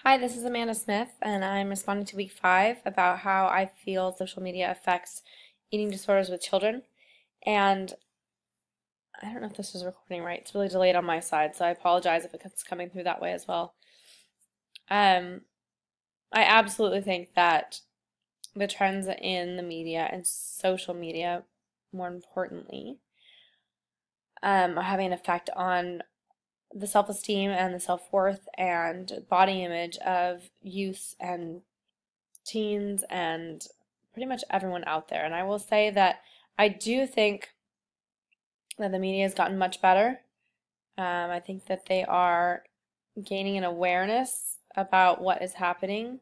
Hi, this is Amanda Smith, and I'm responding to week 5 about how I feel social media affects eating disorders with children. And I don't know if this is recording right. It's really delayed on my side, so I apologize if it's coming through that way as well. Um, I absolutely think that the trends in the media and social media, more importantly, are having an effect on the self-esteem and the self-worth and body image of youth and teens and pretty much everyone out there. And I will say that I do think that the media has gotten much better. I think that they are gaining an awareness about what is happening.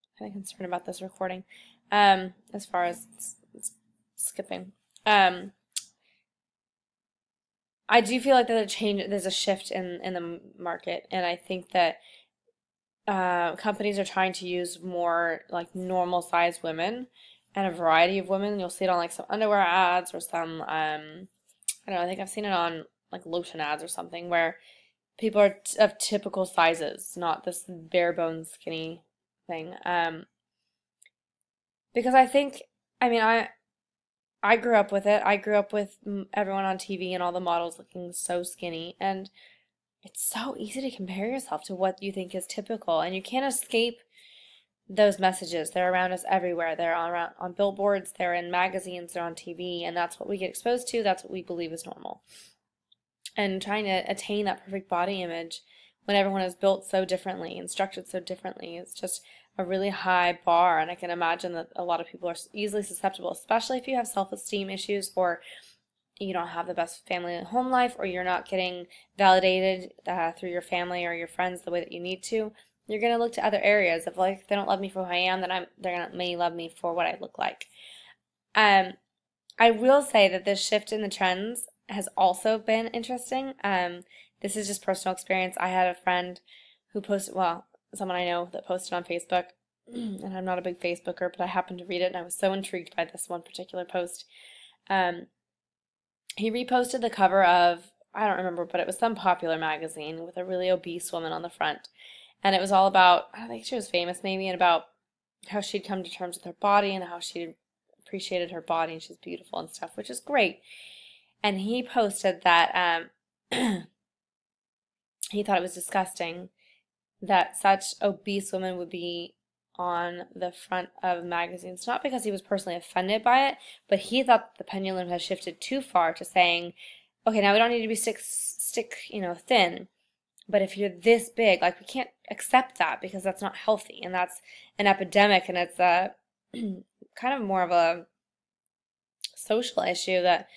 I'm kind of concerned about this recording as far as it's skipping. I do feel like there's a shift in the market, and I think that companies are trying to use more like normal sized women and a variety of women. You'll see it on like some underwear ads or some I don't know, I think I've seen it on like lotion ads or something where people are of typical sizes, not this bare bones skinny thing. Because I grew up with it. I grew up with everyone on TV and all the models looking so skinny, and it's so easy to compare yourself to what you think is typical, and you can't escape those messages. They're around us everywhere. They're on billboards, they're in magazines, they're on TV, and that's what we get exposed to. That's what we believe is normal. And trying to attain that perfect body image when everyone is built so differently and structured so differently, it's just a really high bar. And I can imagine that a lot of people are easily susceptible, especially if you have self-esteem issues or you don't have the best family and home life, or you're not getting validated through your family or your friends the way that you need to. You're going to look to other areas of like, if they don't love me for who I am, then they're going to may love me for what I look like. I will say that this shift in the trends has also been interesting. This is just personal experience. I had a friend who posted, well, someone I know that posted on Facebook, and I'm not a big Facebooker, but I happened to read it, and I was so intrigued by this one particular post. He reposted the cover of, I don't remember, but it was some popular magazine with a really obese woman on the front. And it was all about, I think she was famous maybe, and about how she'd come to terms with her body and how she appreciated her body and she's beautiful and stuff, which is great. And he posted that he thought it was disgusting that such obese women would be on the front of magazines, not because he was personally offended by it, but he thought the pendulum has shifted too far to saying, okay, now we don't need to be thin, but if you're this big, like we can't accept that because that's not healthy, and that's an epidemic, and it's a kind of more of a social issue that,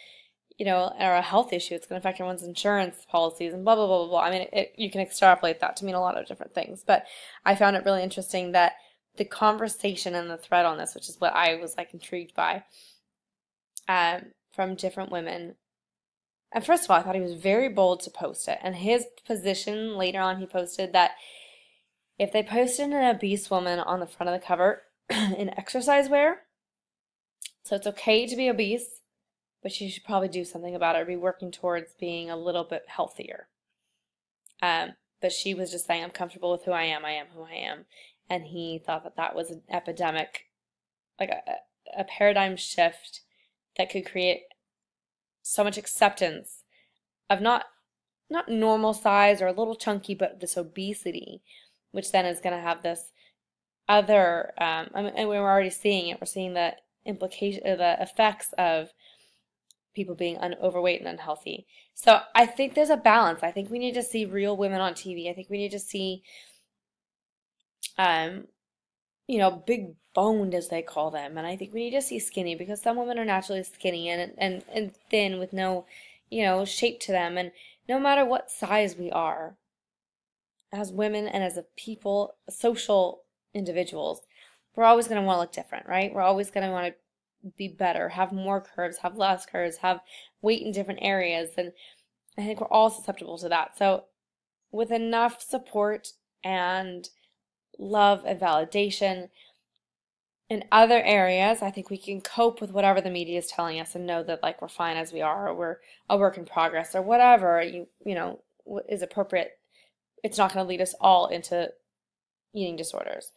or a health issue. It's going to affect everyone's insurance policies and blah, blah, blah, blah, blah. I mean, you can extrapolate that to mean a lot of different things, but I found it really interesting that the conversation and the thread on this, which is what I was like intrigued by, from different women. And first of all, I thought he was very bold to post it. And his position later on, he posted that if they posted an obese woman on the front of the cover in exercise wear, so it's okay to be obese, but you should probably do something about it or be working towards being a little bit healthier. But she was just saying, I'm comfortable with who I am who I am. And he thought that that was an epidemic, like a paradigm shift that could create so much acceptance of not normal size or a little chunky, but this obesity, which then is going to have this other, and we're already seeing it. We're seeing the the effects of people being overweight and unhealthy. So I think there's a balance. I think we need to see real women on TV. I think we need to see big boned as they call them. And I think we need to see skinny because some women are naturally skinny and thin with no, shape to them. And no matter what size we are, as women and as a people, social individuals, we're always going to want to look different, right? We're always going to want to be better, have more curves, have less curves, have weight in different areas. And I think we're all susceptible to that. So with enough support and love and validation in other areas, I think we can cope with whatever the media is telling us and know that like we're fine as we are, or we're a work in progress, or whatever is appropriate it's not going to lead us all into eating disorders.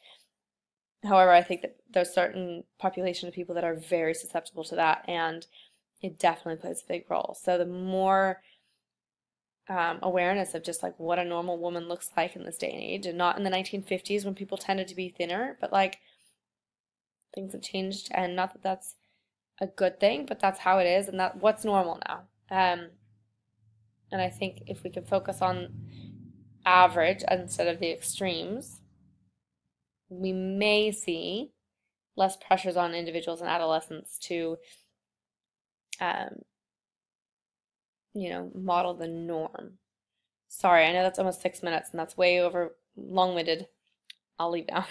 However, I think that there's certain population of people that are very susceptible to that, and it definitely plays a big role. So the more awareness of just like what a normal woman looks like in this day and age, and not in the 1950s when people tended to be thinner, but like things have changed, and not that that's a good thing, but that's how it is, and that what's normal now. And I think if we can focus on average instead of the extremes, we may see less pressures on individuals and adolescents to, um, model the norm. Sorry, I know that's almost 6 minutes and that's way over long-winded. I'll leave now.